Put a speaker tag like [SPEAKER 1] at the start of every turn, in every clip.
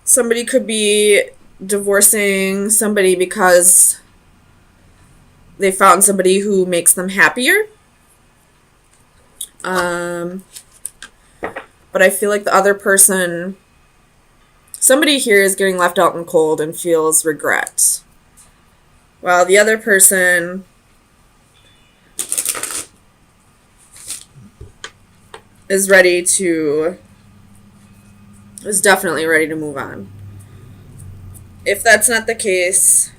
[SPEAKER 1] Somebody could be divorcing somebody because they found somebody who makes them happier. But I feel like the other person, somebody here is getting left out in the cold and feels regret. While the other person is definitely ready to move on. If that's not the case,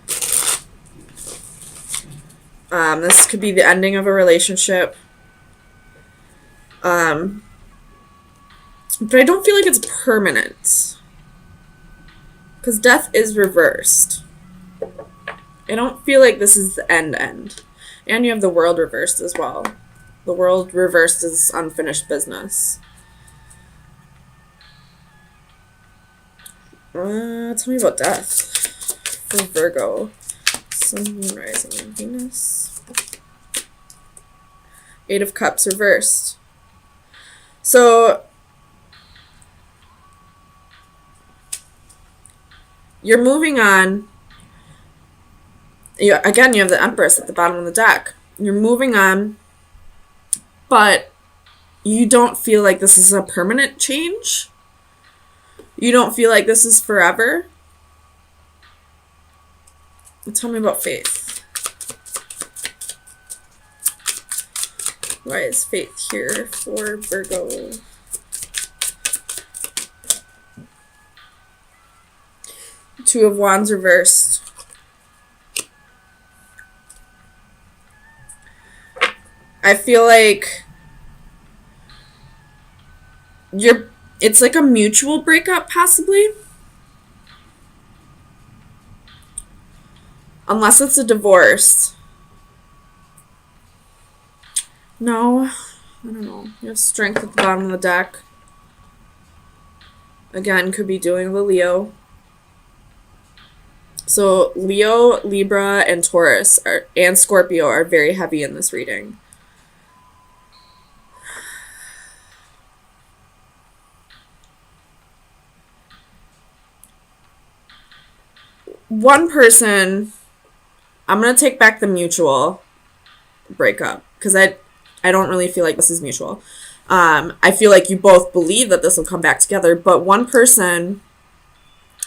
[SPEAKER 1] this could be the ending of a relationship. But I don't feel like it's permanent. Because death is reversed. I don't feel like this is the end. And you have the world reversed as well. The world reversed is unfinished business. Tell me about death for Virgo. Sun, Moon, Rising, and Venus. Eight of Cups reversed. So you're moving on. You have the Empress at the bottom of the deck. You're moving on, but you don't feel like this is a permanent change. You don't feel like this is forever. Tell me about faith. Why is faith here for Virgo? Two of Wands reversed. I feel like it's like a mutual breakup, possibly. Unless it's a divorce. No, I don't know. You have Strength at the bottom of the deck. Again, could be doing the Leo. So Leo, Libra, and Taurus and Scorpio are very heavy in this reading. One person, I'm going to take back the mutual breakup because I don't really feel like this is mutual. I feel like you both believe that this will come back together, but one person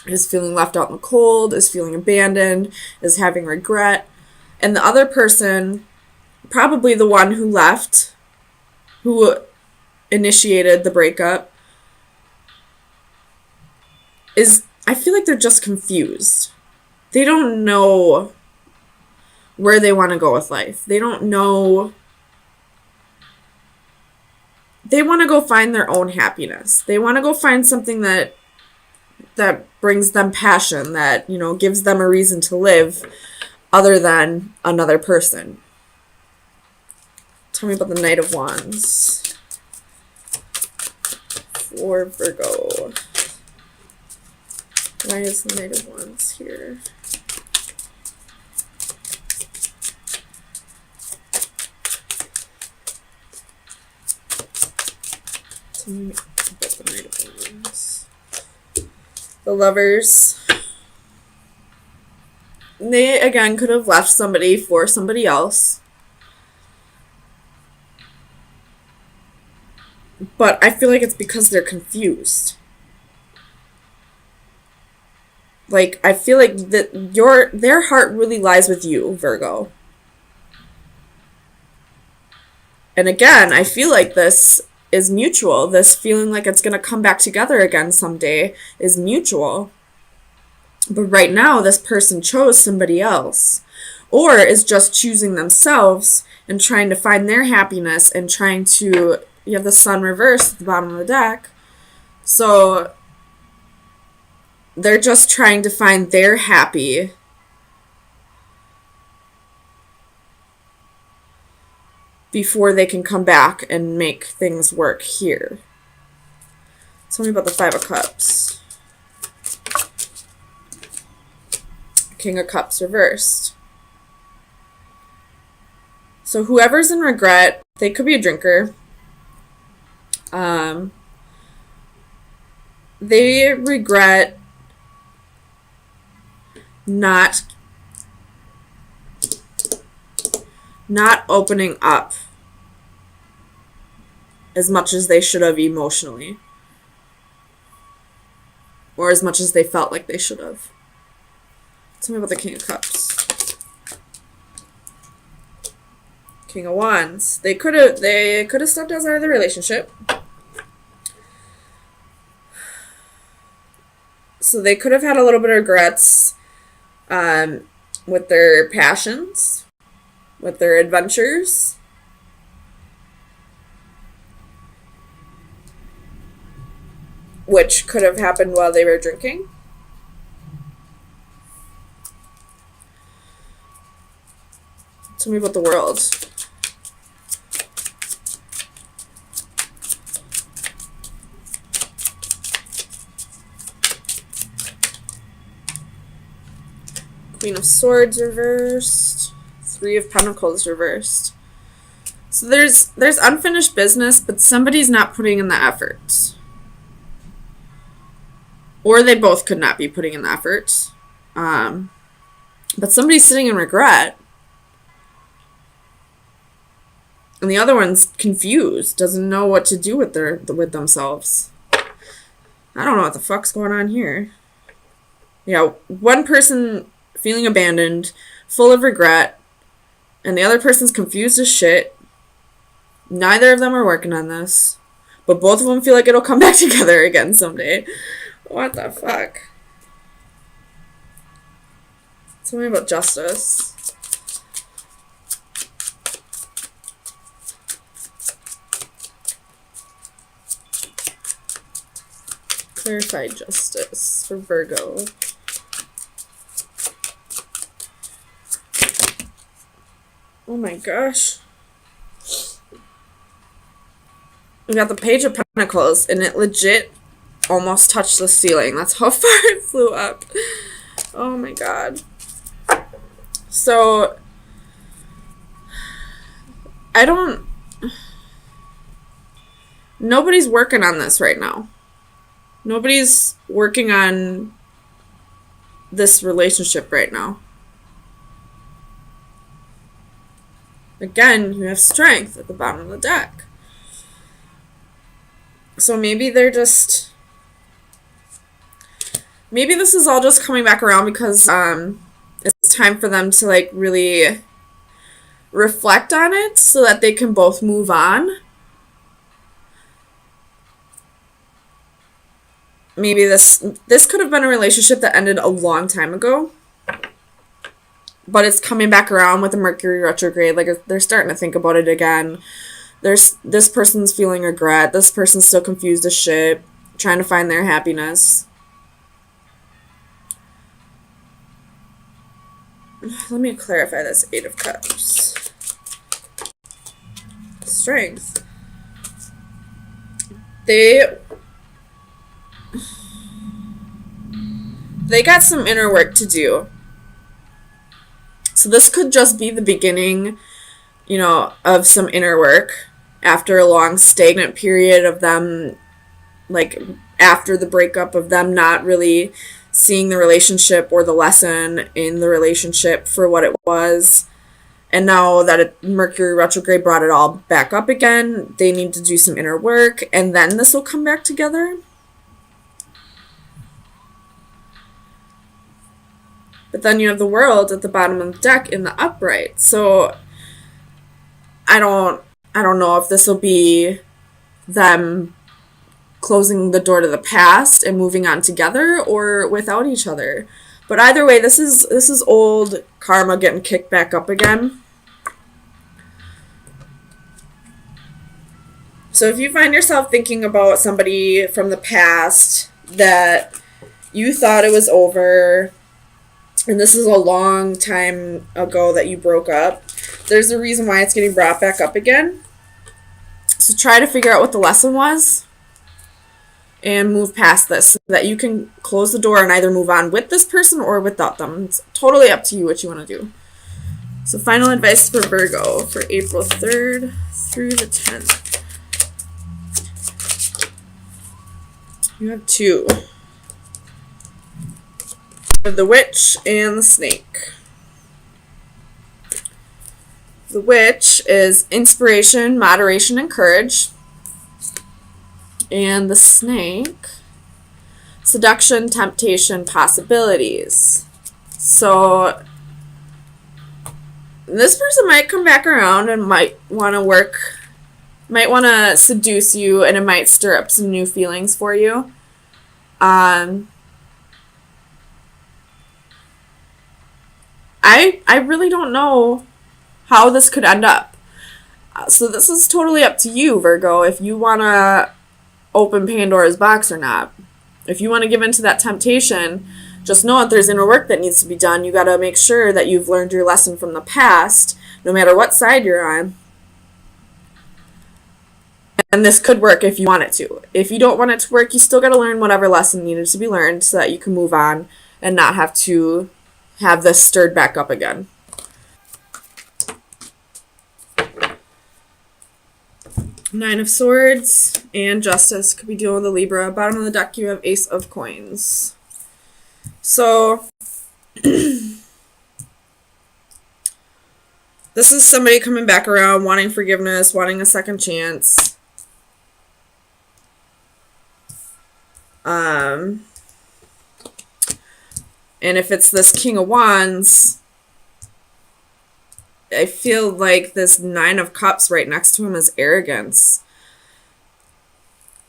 [SPEAKER 1] is feeling left out in the cold, is feeling abandoned, is having regret, and the other person, probably the one who left, who initiated the breakup, I feel like they're just confused. They don't know where they want to go with life. They don't know. They want to go find their own happiness. They want to go find something that brings them passion, that, gives them a reason to live other than another person. Tell me about the Knight of Wands for Virgo. Why is the Knight of Wands here? Tell me about the Knight of Wands. The Lovers. They, again, could have left somebody for somebody else. But I feel like it's because they're confused. Like, I feel like their heart really lies with you, Virgo. And again, I feel like this is mutual. This feeling like it's going to come back together again someday is mutual. But right now, this person chose somebody else. Or is just choosing themselves and trying to find their happiness and trying to... You have the Sun reversed at the bottom of the deck. So they're just trying to find their happy. Before they can come back and make things work here. Tell me about the Five of Cups. King of Cups reversed. So whoever's in regret, they could be a drinker. They regret not opening up as much as they should have emotionally, or as much as they felt like they should have. Tell me about the King of Cups. King of Wands. They could have stepped outside of the relationship. So they could have had a little bit of regrets with their passions, with their adventures. Which could have happened while they were drinking. Tell me about the World. Queen of Swords reversed. Three of Pentacles reversed. So there's unfinished business, but somebody's not putting in the effort. Or they both could not be putting in the effort. But somebody's sitting in regret. And the other one's confused, doesn't know what to do with themselves. I don't know what the fuck's going on here. Yeah, one person feeling abandoned, full of regret, and the other person's confused as shit. Neither of them are working on this, but both of them feel like it'll come back together again someday. What the fuck? Tell me about Justice. Clarified Justice for Virgo. Oh my gosh. We got the Page of Pentacles, and it legit almost touched the ceiling. That's how far it flew up. Oh my god. So, nobody's working on this right now. Nobody's working on this relationship right now. Again, you have Strength at the bottom of the deck. So maybe they're just... Maybe this is all just coming back around because it's time for them to, like, really reflect on it so that they can both move on. Maybe this could have been a relationship that ended a long time ago. But it's coming back around with the Mercury retrograde. Like, they're starting to think about it again. This person's feeling regret. This person's still confused as shit, trying to find their happiness. Let me clarify this. 8 of Cups. Strength. They got some inner work to do. So this could just be the beginning, you know, of some inner work after a long stagnant period of them, like, after the breakup, of them not really seeing the relationship or the lesson in the relationship for what it was. And now that Mercury retrograde brought it all back up again, they need to do some inner work, and then this will come back together. But then you have the World at the bottom of the deck in the upright. So I don't know if this will be them closing the door to the past and moving on together or without each other. But either way, this is old karma getting kicked back up again. So if you find yourself thinking about somebody from the past that you thought it was over, and this is a long time ago that you broke up, there's a reason why it's getting brought back up again. So try to figure out what the lesson was and move past this so that you can close the door and either move on with this person or without them. It's totally up to you what you want to do. So final advice for Virgo for April 3rd through the 10th. You have 2. The Witch and the Snake. The Witch is inspiration, moderation, and courage. And the Snake, seduction, temptation, possibilities. So this person might come back around and might want to seduce you, and it might stir up some new feelings for you. I really don't know how this could end up. So this is totally up to you, Virgo, if you want to open Pandora's box or not. If you want to give in to that temptation, just know that there's inner work that needs to be done. You got to make sure that you've learned your lesson from the past, no matter what side you're on. And this could work if you want it to. If you don't want it to work, you still got to learn whatever lesson needed to be learned so that you can move on and not have to have this stirred back up again. Nine of Swords and Justice could be dealing with the Libra. Bottom of the deck, you have Ace of Coins. So this is somebody coming back around, wanting forgiveness, wanting a second chance. And if it's this King of Wands, I feel like this Nine of Cups right next to him is arrogance.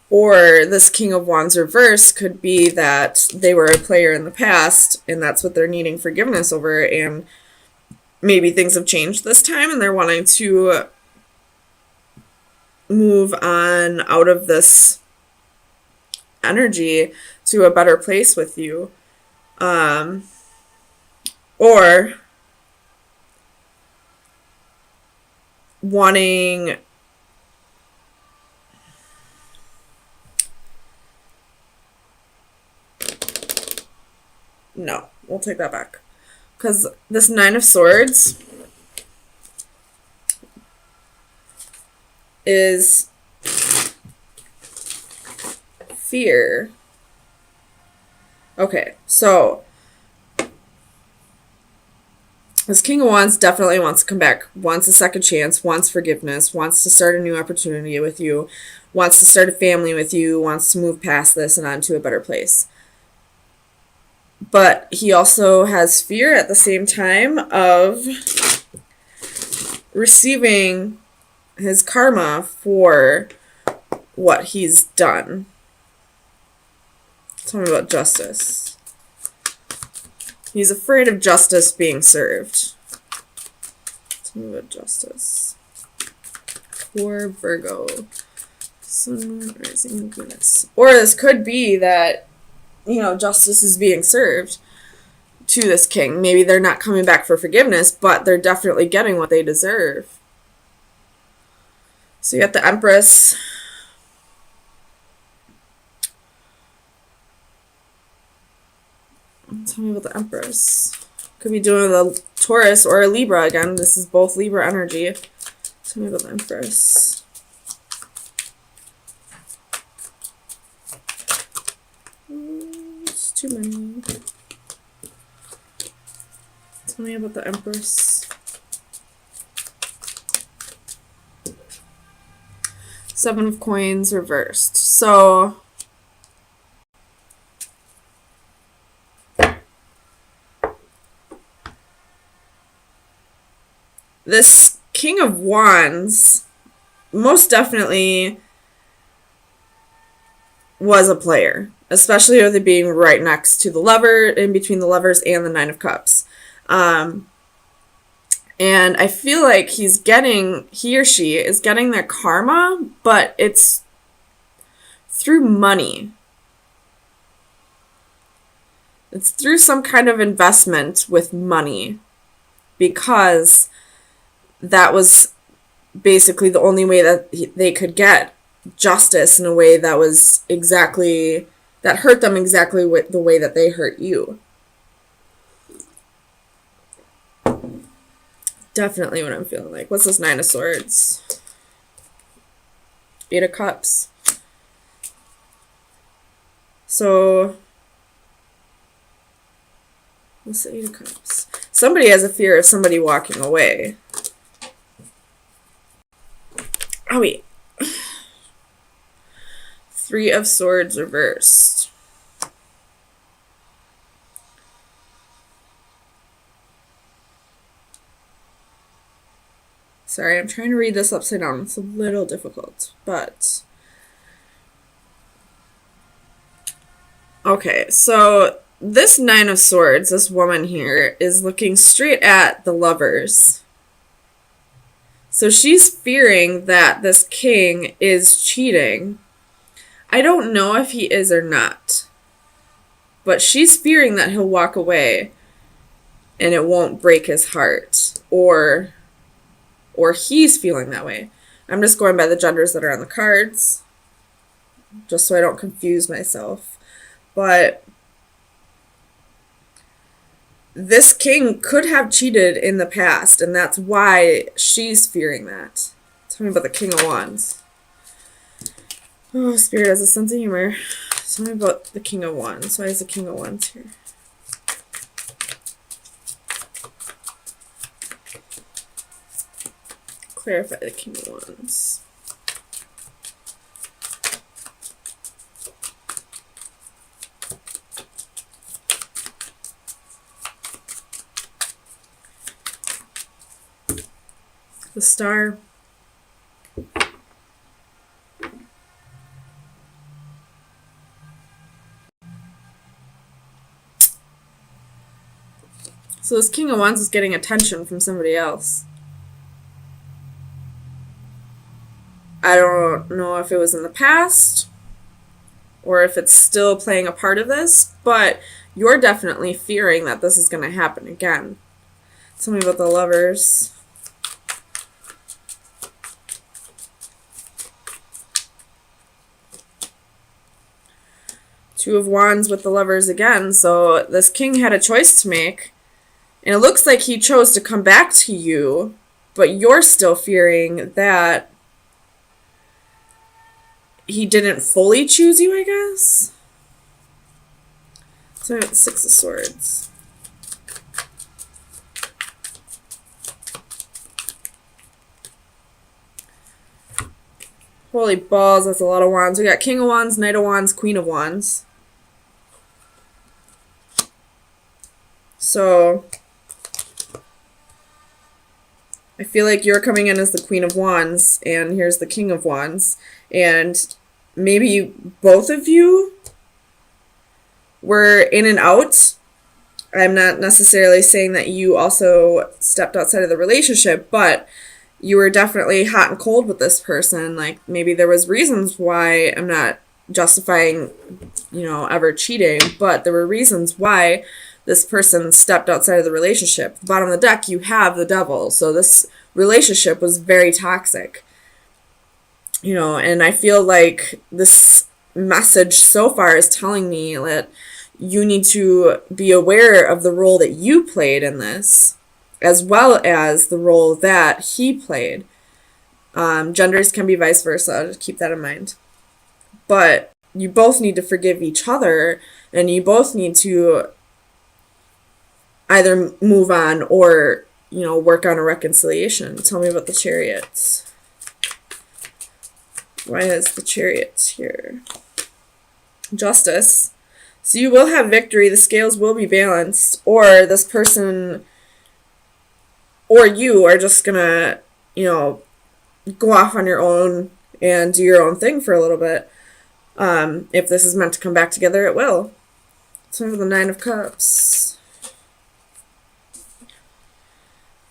[SPEAKER 1] Or this King of Wands reverse could be that they were a player in the past and that's what they're needing forgiveness over, and maybe things have changed this time and they're wanting to move on out of this energy to a better place with you. Or wanting no, we'll take that back. Because this Nine of Swords is fear. Okay, so this King of Wands definitely wants to come back, wants a second chance, wants forgiveness, wants to start a new opportunity with you, wants to start a family with you, wants to move past this and on to a better place. But he also has fear at the same time of receiving his karma for what he's done. Tell me about Justice. He's afraid of justice being served. Tell me about Justice. For Virgo. Sun, rising, and Venus. Or this could be that, justice is being served to this king. Maybe they're not coming back for forgiveness, but they're definitely getting what they deserve. So you got the Empress. Tell me about the Empress. Could be doing the Taurus or a Libra again. This is both Libra energy. Tell me about the Empress. It's too many. Tell me about the Empress. Seven of Coins reversed. So this King of Wands most definitely was a player, especially with it being right next to the Lover, in between the Lovers and the Nine of Cups. And I feel like he or she is getting their karma, but it's through money. It's through some kind of investment with money, because that was basically the only way that they could get justice in a way that was that hurt them exactly the way that they hurt you. Definitely what I'm feeling like. What's this Nine of Swords? Eight of Cups. So What's the Eight of Cups? Somebody has a fear of somebody walking away. Oh, wait. Three of Swords reversed. Sorry, I'm trying to read this upside down. It's a little difficult, but... Okay, so this Nine of Swords, this woman here, is looking straight at the Lovers. So she's fearing that this king is cheating. I don't know if he is or not. But she's fearing that he'll walk away and it won't break his heart. Or he's feeling that way. I'm just going by the genders that are on the cards, just so I don't confuse myself. But this king could have cheated in the past, and that's why she's fearing that. Tell me about the King of Wands. Oh, Spirit has a sense of humor. Tell me about the King of Wands. Why is the King of Wands here? Clarify the King of Wands. The Star. So this King of Wands is getting attention from somebody else. I don't know if it was in the past or if it's still playing a part of this, but you're definitely fearing that this is going to happen again. Tell me about the Lovers. Two of Wands with the Lovers again. So this king had a choice to make. And it looks like he chose to come back to you, but you're still fearing that he didn't fully choose you, I guess? So the Six of Swords. Holy balls, that's a lot of wands. We got King of Wands, Knight of Wands, Queen of Wands. So I feel like you're coming in as the Queen of Wands, and here's the King of Wands. And maybe both of you were in and out. I'm not necessarily saying that you also stepped outside of the relationship, but you were definitely hot and cold with this person. Like, maybe there was reasons why. I'm not justifying, ever cheating, but there were reasons why this person stepped outside of the relationship. At the bottom of the deck, you have the Devil. So this relationship was very toxic. And I feel like this message so far is telling me that you need to be aware of the role that you played in this, as well as the role that he played. Genders can be vice versa. Just keep that in mind. But you both need to forgive each other, and you both need to either move on or, work on a reconciliation. Tell me about the Chariots. Why is the Chariots here? Justice. So you will have victory. The scales will be balanced. Or this person or you are just going to, go off on your own and do your own thing for a little bit. If this is meant to come back together, it will. So the Nine of Cups.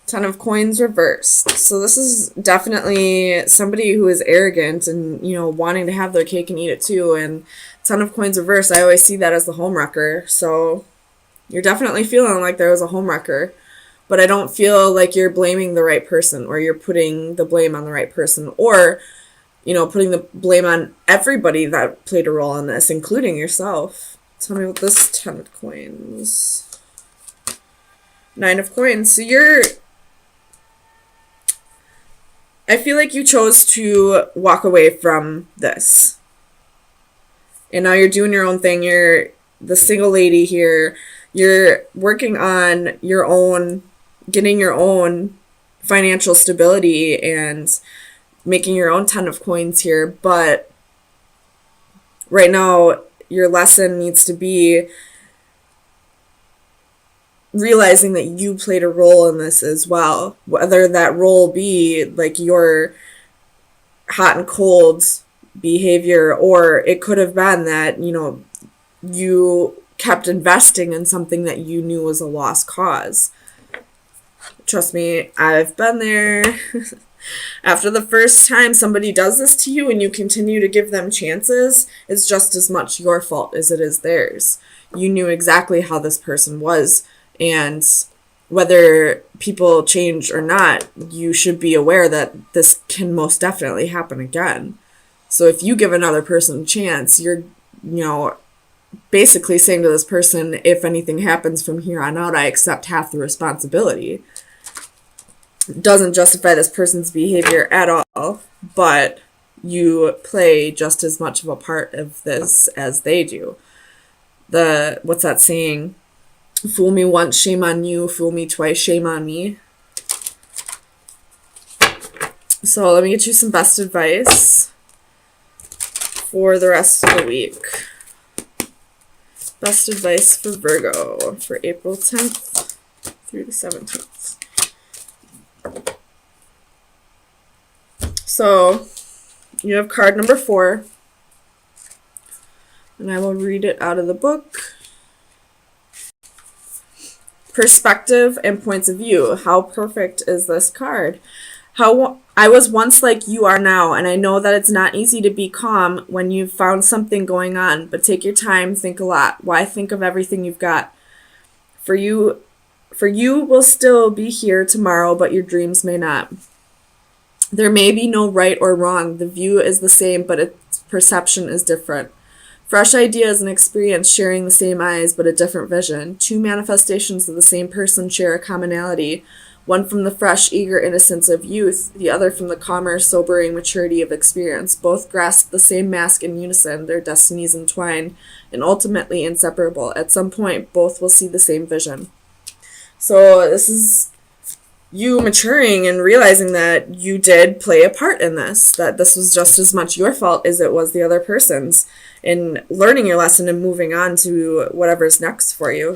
[SPEAKER 1] Ten of Coins reversed. So this is definitely somebody who is arrogant and, wanting to have their cake and eat it too. And Ten of Coins reversed, I always see that as the homewrecker. So you're definitely feeling like there was a homewrecker. But I don't feel like you're blaming the right person, or you're putting the blame on the right person, or, putting the blame on everybody that played a role in this, including yourself. Tell me what this Ten of Coins. Nine of Coins. So I feel like you chose to walk away from this. And now you're doing your own thing. You're the single lady here. You're working on your own, getting your own financial stability and making your own ton of coins here. But right now, your lesson needs to be realizing that you played a role in this as well. Whether that role be like your hot and cold behavior, or it could have been that, you kept investing in something that you knew was a lost cause. Trust me, I've been there. After the first time somebody does this to you and you continue to give them chances, it's just as much your fault as it is theirs. You knew exactly how this person was, and whether people change or not, you should be aware that this can most definitely happen again. So if you give another person a chance, you're, basically saying to this person, if anything happens from here on out, I accept half the responsibility. Doesn't justify this person's behavior at all, but you play just as much of a part of this as they do. What's that saying? Fool me once, shame on you. Fool me twice, shame on me. So let me get you some best advice for the rest of the week. Best advice for Virgo for April 10th through the 17th. So you have card number 4, and I will read it out of the book. Perspective and points of view. How perfect is this card? I was once like you are now, and I know that it's not easy to be calm when you've found something going on, but take your time, think a lot. Why think of everything you've got? For you will still be here tomorrow, but your dreams may not. There may be no right or wrong. The view is the same, but its perception is different. Fresh ideas and experience sharing the same eyes, but a different vision. 2 manifestations of the same person share a commonality. One from the fresh, eager innocence of youth, the other from the calmer, sobering maturity of experience. Both grasp the same mask in unison, their destinies entwined, and ultimately inseparable. At some point, both will see the same vision. So this is you maturing and realizing that you did play a part in this, that this was just as much your fault as it was the other person's, and learning your lesson and moving on to whatever's next for you.